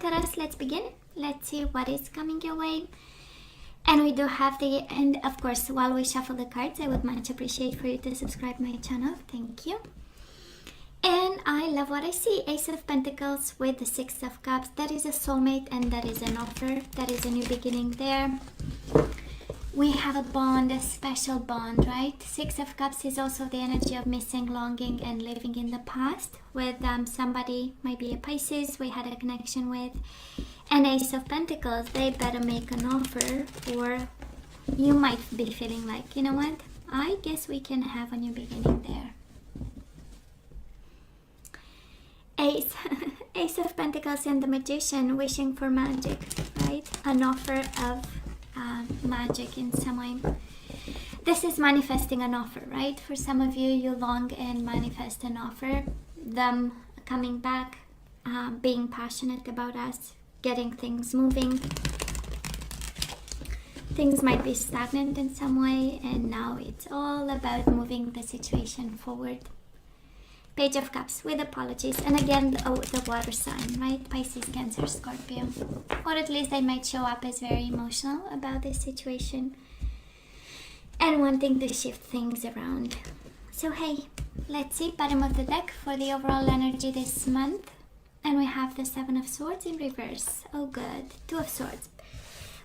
Taurus, let's begin. Let's see what is coming your way. And we do have and of course, while we shuffle the cards, I would much appreciate for you to subscribe my channel. Thank you. And I love what I see. Ace of Pentacles with the Six of Cups. That is a soulmate and that is an offer. That is a new beginning there. We have a bond, a special bond, right? Six of Cups is also the energy of missing, longing, and living in the past with somebody, might be a Pisces we had a connection with. And Ace of Pentacles, they better make an offer, or you might be feeling like, you know what? I guess we can have a new beginning there. Ace of Pentacles and the Magician, wishing for magic, right? An offer of magic in some way. This is manifesting an offer, right? For some of you, you long and manifest an offer, them coming back, being passionate about us, getting things moving. Things might be stagnant in some way, and now it's all about moving the situation forward. Page of Cups with apologies, and again, the water sign, right? Pisces, Cancer, Scorpio, or at least they might show up as very emotional about this situation and wanting to shift things around. So hey, let's see, bottom of the deck for the overall energy this month, and we have the Seven of Swords in reverse. Oh good. Two of Swords.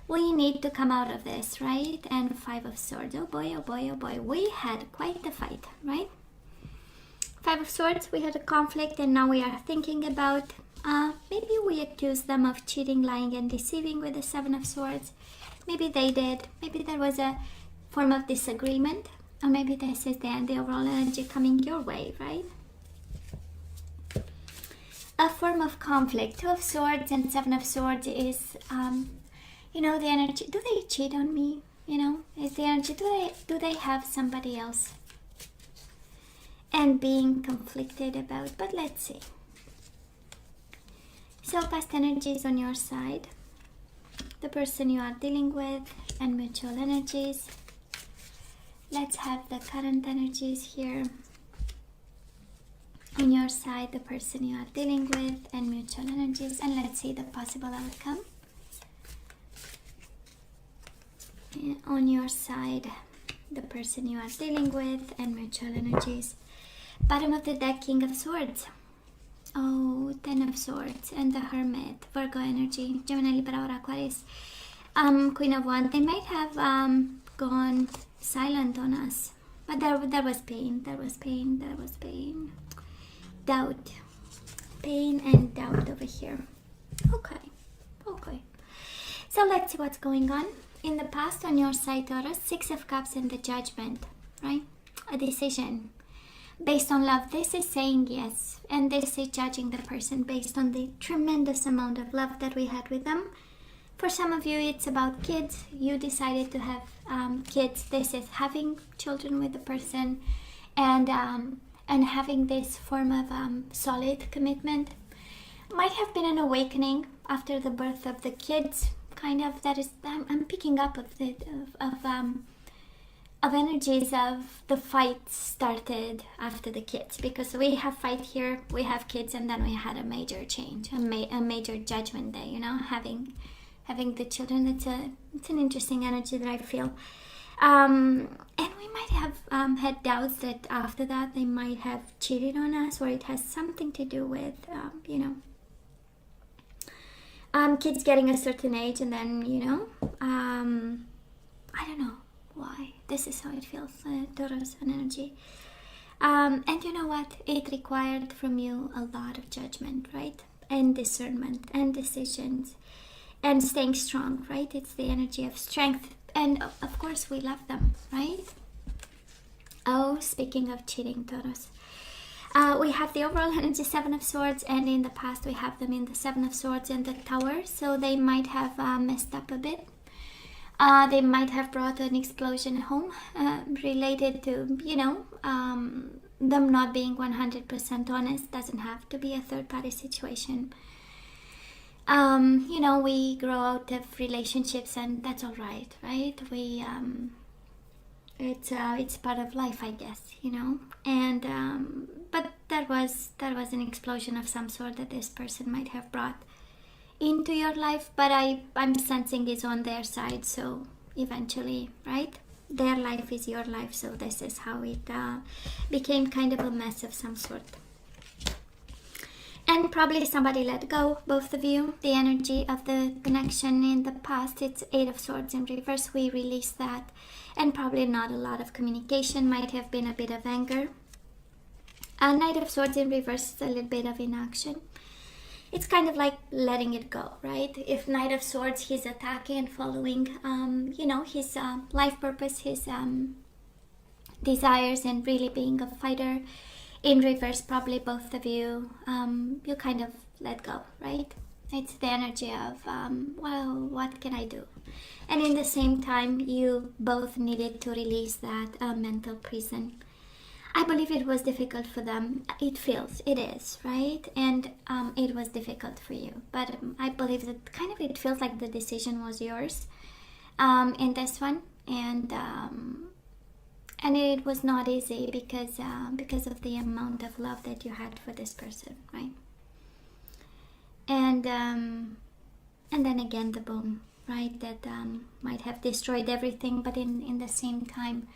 We need to come out of this, right? And Five of Swords. Oh boy, oh boy, oh boy. We had quite the fight, right? Five of Swords, we had a conflict, and now we are thinking about maybe we accused them of cheating, lying, and deceiving with the Seven of Swords. Maybe they did. Maybe there was a form of disagreement, or maybe this is the overall energy coming your way, right? A form of conflict. Two of Swords and Seven of Swords is, you know, the energy. Do they cheat on me? You know, is the energy. Do they have somebody else? And being conflicted about, but let's see. So past energies on your side, the person you are dealing with, and mutual energies. Let's have the current energies here. On your side, the person you are dealing with, and mutual energies, and let's see the possible outcome. And on your side, the person you are dealing with, and mutual energies. Bottom of the deck, King of Swords. Oh, Ten of Swords and the Hermit. Virgo energy. Gemini, Libra, or Aquarius. Queen of Wands. They might have gone silent on us. But there was pain. There was pain. There was pain. Doubt. Pain and doubt over here. Okay. Okay. So let's see what's going on. In the past, on your side, Taurus, Six of Cups and the Judgment. Right? A decision. Based on love, this is saying yes, and this is judging the person based on the tremendous amount of love that we had with them. For some of you, it's about kids. You decided to have kids. This is having children with the person, and having this form of solid commitment. Might have been an awakening after the birth of the kids. Kind of that is. I'm picking up of energies of the fight started after the kids, because we have fight here, we have kids, and then we had a major change, a major judgment day, you know, having the children. It's an interesting energy that I feel, and we might have had doubts that after that they might have cheated on us, or it has something to do with you know, kids getting a certain age, and then, you know, I don't know why. This is how it feels, Taurus energy. And you know what? It required from you a lot of judgment, right? And discernment and decisions and staying strong, right? It's the energy of strength. And of course, we love them, right? Oh, speaking of cheating, Taurus. We have the overall energy Seven of Swords, and in the past we have them in the Seven of Swords and the Tower. So they might have messed up a bit. They might have brought an explosion home related to, you know, them not being 100% honest. Doesn't have to be a third-party situation. You know, we grow out of relationships, and that's all right, right? We it's part of life, I guess, you know. And but that was an explosion of some sort that this person might have brought into your life, but I'm sensing it's on their side. So eventually, right? Their life is your life. So this is how it became kind of a mess of some sort. And probably somebody let go, both of you. The energy of the connection in the past, it's 8 of Swords in reverse. We released that. And probably not a lot of communication. Might have been a bit of anger. Knight of Swords in reverse is a little bit of inaction. It's kind of like letting it go, right? If Knight of Swords, he's attacking and following, his life purpose, his desires, and really being a fighter. In reverse, probably both of you, you kind of let go, right? It's the energy of, well, what can I do? And in the same time, you both needed to release that mental prison. I believe it was difficult for them. It is, right? And it was difficult for you. But I believe that kind of it feels like the decision was yours in this one. And it was not easy because of the amount of love that you had for this person, right? And then again the boom, right? That might have destroyed everything, but in the same time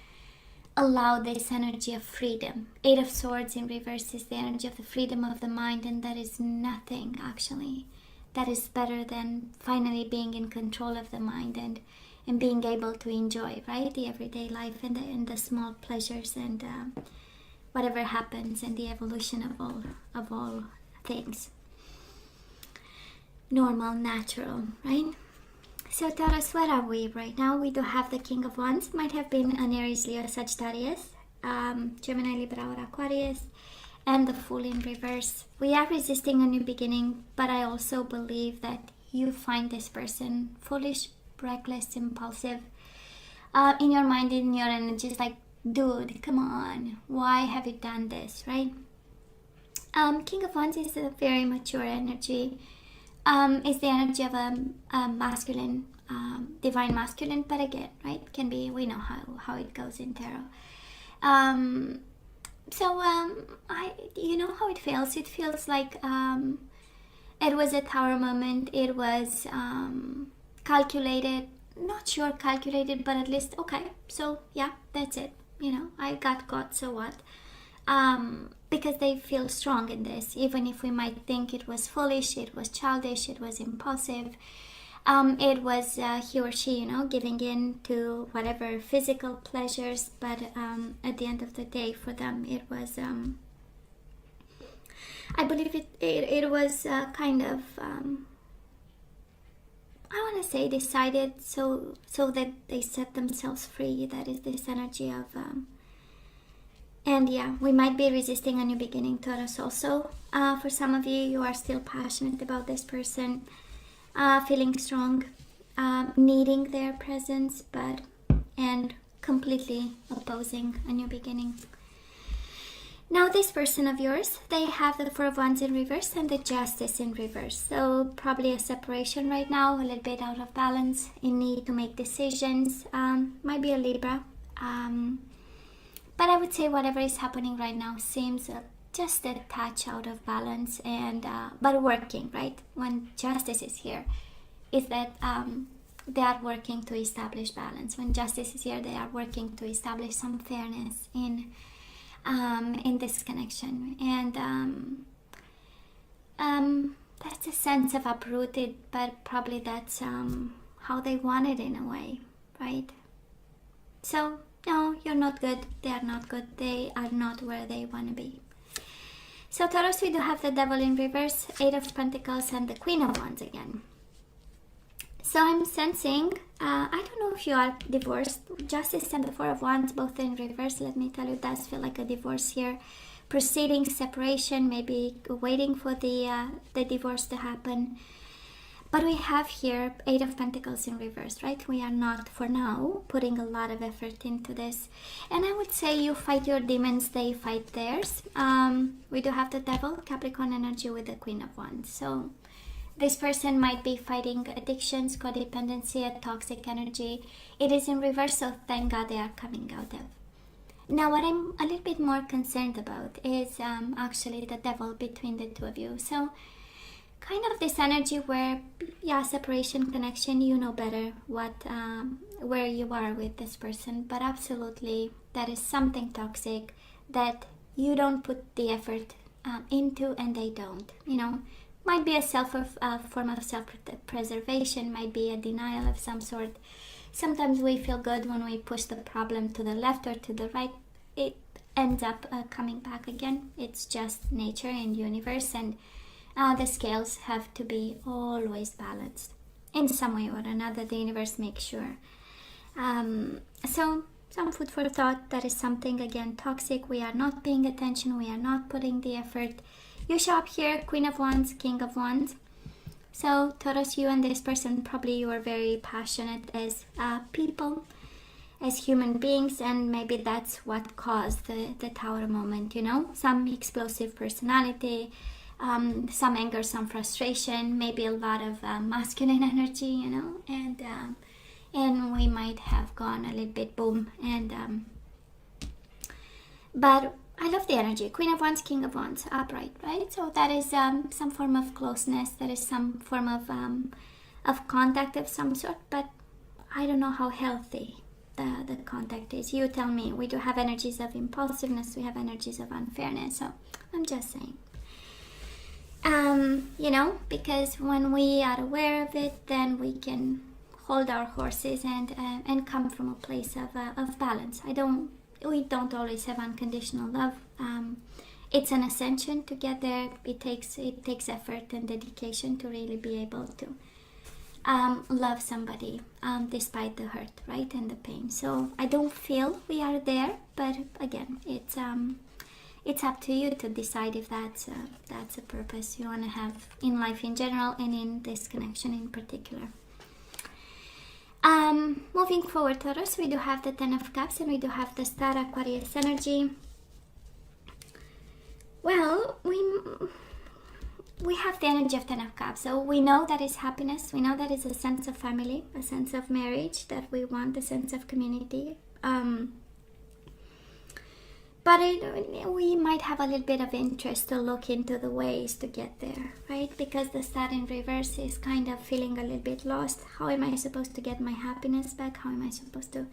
allow this energy of freedom. 8 of Swords in reverse is the energy of the freedom of the mind, and there is nothing actually that is better than finally being in control of the mind and being able to enjoy, right, the everyday life and the small pleasures and whatever happens and the evolution of all things. Normal, natural, right? So Taurus, where are we right now? We do have the King of Wands. Might have been an Aries, Leo, Sagittarius, Gemini, Libra, or Aquarius, and the Fool in reverse. We are resisting a new beginning, but I also believe that you find this person foolish, reckless, impulsive. In your mind, in your energy, it's like, dude, come on, why have you done this, right? King of Wands is a very mature energy. It's the energy of a masculine, divine masculine, but again, right, can be, we know how it goes in tarot. You know how it feels. It feels like it was a Tower moment. It was calculated, not sure calculated, but at least, okay, so yeah, that's it. I got caught, so what? Because they feel strong in this, even if we might think it was foolish, it was childish, it was impulsive, it was he or she, giving in to whatever physical pleasures, but at the end of the day, for them, it was, I believe it was kind of, I want to say decided so that they set themselves free. That is this energy of, and yeah, we might be resisting a new beginning, Taurus, also. For some of you, you are still passionate about this person, feeling strong, needing their presence, and completely opposing a new beginning. Now, this person of yours, they have the Four of Wands in reverse and the Justice in reverse. So probably a separation right now, a little bit out of balance, in need to make decisions. Might be a Libra. But I would say whatever is happening right now seems just a touch out of balance, and but working, right? When Justice is here, is that they are working to establish balance. When Justice is here, they are working to establish some fairness in this connection, and that's a sense of uprooted, but probably that's how they want it in a way, right? So no, you're not good, they are not good, they are not where they want to be. So Taurus, we do have the Devil in reverse, 8 of Pentacles, and the Queen of Wands again. So I'm sensing, I don't know if you are divorced. Justice and the Four of Wands, both in reverse. Let me tell you, it does feel like a divorce here. Proceeding, separation, maybe waiting for the divorce to happen. But we have here 8 of Pentacles in reverse, right? We are not, for now, putting a lot of effort into this. And I would say you fight your demons, they fight theirs. We do have the Devil, Capricorn energy, with the Queen of Wands. So this person might be fighting addictions, codependency, a toxic energy. It is in reverse, so thank God they are coming out of. Now, what I'm a little bit more concerned about is actually the Devil between the two of you. So kind of this energy where, yeah, separation, connection, you know better what where you are with this person, but absolutely that is something toxic that you don't put the effort into, and they don't, you know. Might be a form of self-preservation, might be a denial of some sort. Sometimes we feel good when we push the problem to the left or to the right. It ends up coming back again. It's just nature and universe, and the scales have to be always balanced in some way or another. The universe makes sure. So some food for thought. That is something, again, toxic. We are not paying attention. We are not putting the effort. You show up here, Queen of Wands, King of Wands. So Taurus, you and this person, probably you are very passionate as people, as human beings, and maybe that's what caused the Tower moment, you know. Some explosive personality, some anger, some frustration, maybe a lot of masculine energy, you know, and we might have gone a little bit boom. And but I love the energy. Queen of Wands, King of Wands, upright, right? So that is some form of closeness. That is some form of contact of some sort. But I don't know how healthy the contact is. You tell me. We do have energies of impulsiveness. We have energies of unfairness. So I'm just saying. You know, because when we are aware of it, then we can hold our horses and come from a place of balance. We don't always have unconditional love. It's an ascension to get there. It takes effort and dedication to really be able to love somebody despite the hurt, right, and the pain. So I don't feel we are there, but again, it's up to you to decide if that's a purpose you want to have in life in general and in this connection in particular. Moving forward, Taurus, we do have the Ten of Cups and we do have the Star Aquarius energy. Well, we have the energy of Ten of Cups, so we know that is happiness. We know that is a sense of family, a sense of marriage that we want, a sense of community. But we might have a little bit of interest to look into the ways to get there, right? Because the Star in reverse is kind of feeling a little bit lost. How am I supposed to get my happiness back? How am I supposed to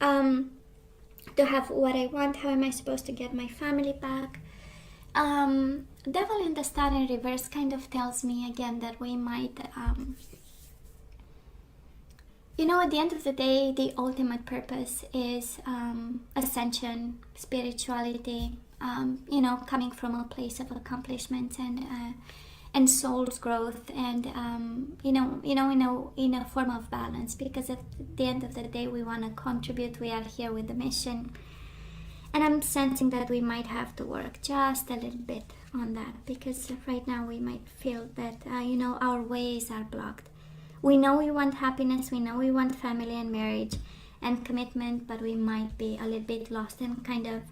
have what I want? How am I supposed to get my family back? Devil in the Star in reverse kind of tells me again that we might... you know, at the end of the day, the ultimate purpose is ascension, spirituality, you know, coming from a place of accomplishment and soul's growth, and you know, in a form of balance. Because at the end of the day, we want to contribute. We are here with the mission, and I'm sensing that we might have to work just a little bit on that, because right now we might feel that you know, our ways are blocked. We know we want happiness, we know we want family and marriage and commitment, but we might be a little bit lost and kind of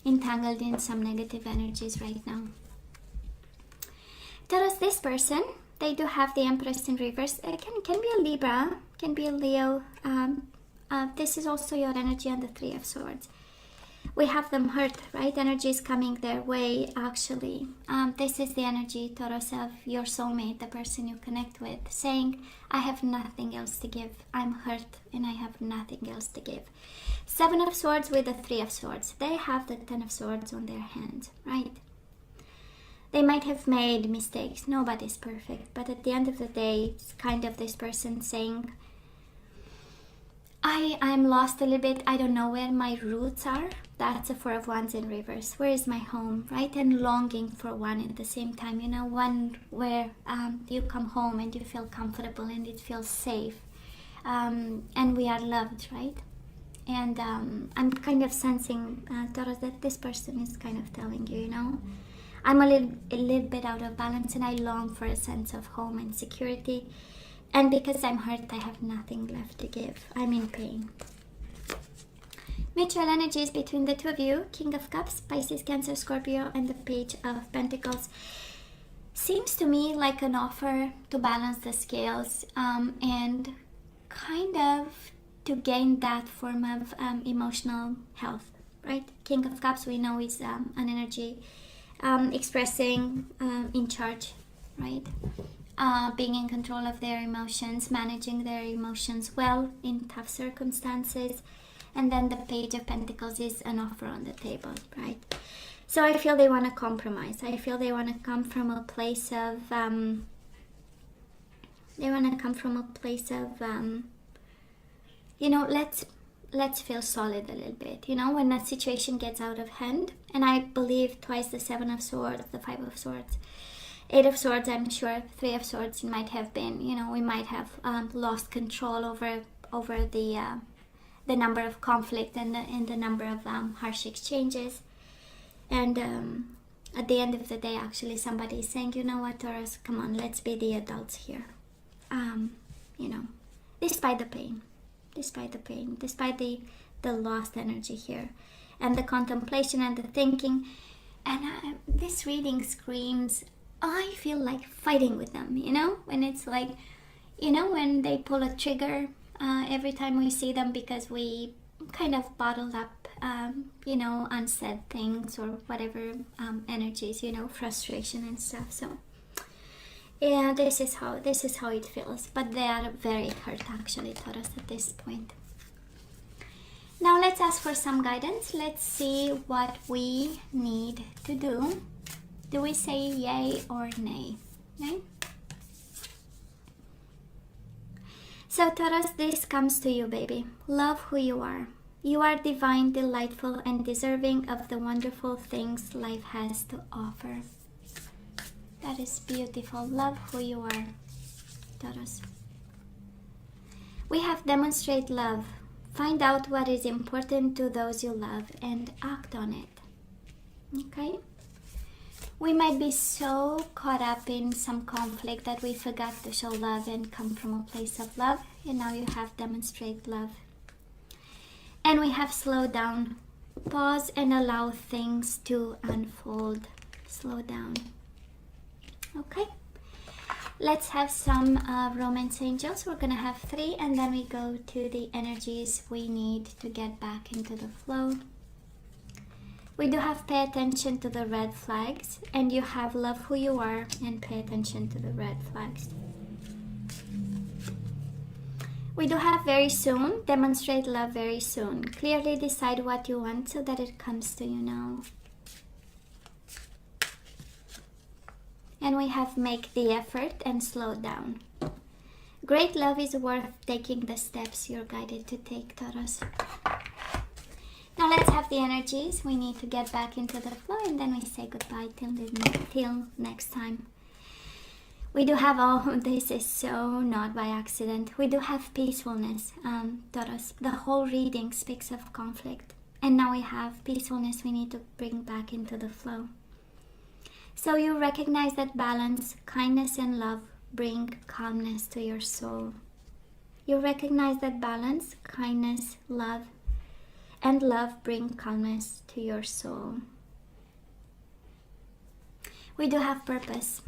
entangled in some negative energies right now. Taurus, this person, they do have the Empress in reverse. It can be a Libra, can be a Leo. This is also your energy on the Three of Swords. We have them hurt, right? Energy is coming their way, actually. This is the energy, Taurus, of your soulmate, the person you connect with, saying, I have nothing else to give. I'm hurt and I have nothing else to give. Seven of Swords with the Three of Swords. They have the Ten of Swords on their hands, right? They might have made mistakes. Nobody's perfect. But at the end of the day, it's kind of this person saying, I'm lost a little bit. I don't know where my roots are. That's a Four of Wands in reverse. Where is my home, right? And longing for one at the same time. You know, one where you come home and you feel comfortable and it feels safe. And we are loved, right? And I'm kind of sensing, Taurus, that this person is kind of telling you, you know, I'm a little bit out of balance and I long for a sense of home and security. And because I'm hurt, I have nothing left to give. I'm in pain. Mutual energies between the two of you. King of Cups, Pisces, Cancer, Scorpio, and the Page of Pentacles. Seems to me like an offer to balance the scales and kind of to gain that form of emotional health, right? King of Cups, we know, is an energy expressing, in charge, right? Being in control of their emotions, managing their emotions well in tough circumstances. And then the Page of Pentacles is an offer on the table, right? So I feel they want to compromise. I feel they want to come from a place of, you know, let's feel solid a little bit, you know, when that situation gets out of hand. And I believe twice the Seven of Swords, the Five of Swords, Eight of Swords, I'm sure, Three of Swords might have been, you know, we might have lost control over the number of conflict and the number of harsh exchanges. And at the end of the day, actually, somebody is saying, you know what, Taurus, come on, let's be the adults here. You know, despite the pain, despite the lost energy here, and the contemplation and the thinking. And this reading screams, I feel like fighting with them, you know, when it's like, you know, when they pull a trigger every time we see them because we kind of bottled up, you know, unsaid things or whatever energies, you know, frustration and stuff. So yeah, this is how it feels. But they are very hurt, actually, Taurus, at this point. Now let's ask for some guidance. Let's see what we need to do. Do we say yay or nay? Nay? So Taurus, this comes to you, baby. Love who you are. You are divine, delightful, and deserving of the wonderful things life has to offer. That is beautiful. Love who you are, Taurus. We have demonstrate love. Find out what is important to those you love and act on it. Okay? We might be so caught up in some conflict that we forgot to show love and come from a place of love. And now you have demonstrate love. And we have slow down. Pause and allow things to unfold. Slow down. Okay? Let's have some romance angels. We're going to have 3, and then we go to the energies we need to get back into the flow. We do have pay attention to the red flags, and you have love who you are and pay attention to the red flags. We do have very soon, demonstrate love very soon. Clearly decide what you want so that it comes to you now. And we have make the effort and slow down. Great love is worth taking the steps you're guided to take, Taurus. Now let's have the energies. We need to get back into the flow, and then we say goodbye till next time. We do have this is so not by accident. We do have peacefulness, Taurus. The whole reading speaks of conflict. And now we have peacefulness we need to bring back into the flow. So you recognize that balance, kindness, and love bring calmness to your soul. You recognize that balance, kindness, love, and love bring calmness to your soul. We do have purpose.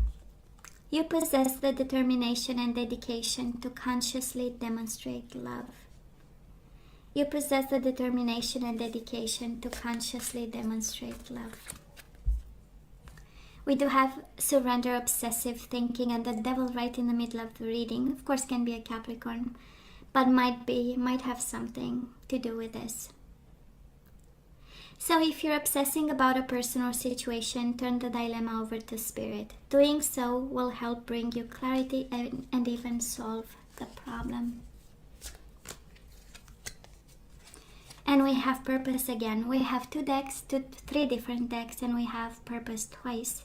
You possess the determination and dedication to consciously demonstrate love. You possess the determination and dedication to consciously demonstrate love. We do have surrender, obsessive thinking, and the devil right in the middle of the reading. Of course, can be a Capricorn, but might have something to do with this. So if you're obsessing about a person or situation, turn the dilemma over to Spirit. Doing so will help bring you clarity and even solve the problem. And we have purpose again. We have 2 decks, 3 different decks, and we have purpose twice.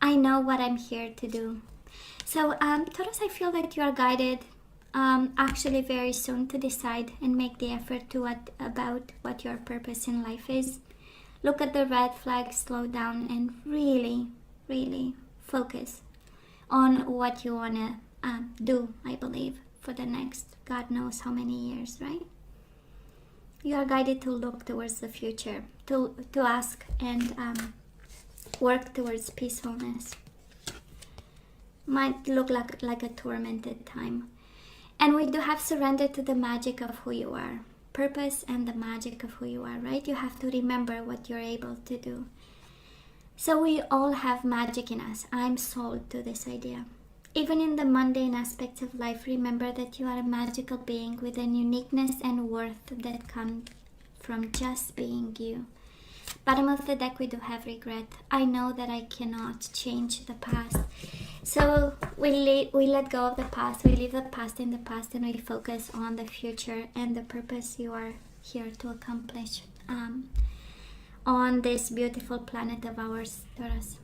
I know what I'm here to do. So, Taurus, I feel that you are guided actually very soon to decide and make the effort to about what your purpose in life is. Look at the red flag, slow down, and really, really focus on what you want to do, I believe, for the next God knows how many years, right? You are guided to look towards the future, to ask and work towards peacefulness. Might look like a tormented time. And we do have surrender to the magic of who you are. Purpose and the magic of who you are, right? You have to remember what you're able to do. So we all have magic in us. I'm sold to this idea. Even in the mundane aspects of life, remember that you are a magical being with an uniqueness and worth that come from just being you. Bottom of the deck, we do have regret. I know that I cannot change the past. So we let go of the past, we leave the past in the past, and we focus on the future and the purpose you are here to accomplish on this beautiful planet of ours, Taurus.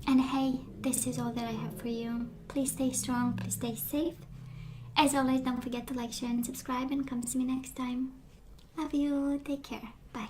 And hey, this is all that I have for you. Please stay strong, please stay safe. As always, don't forget to like, share, and subscribe, and come see me next time. Love you, take care, bye.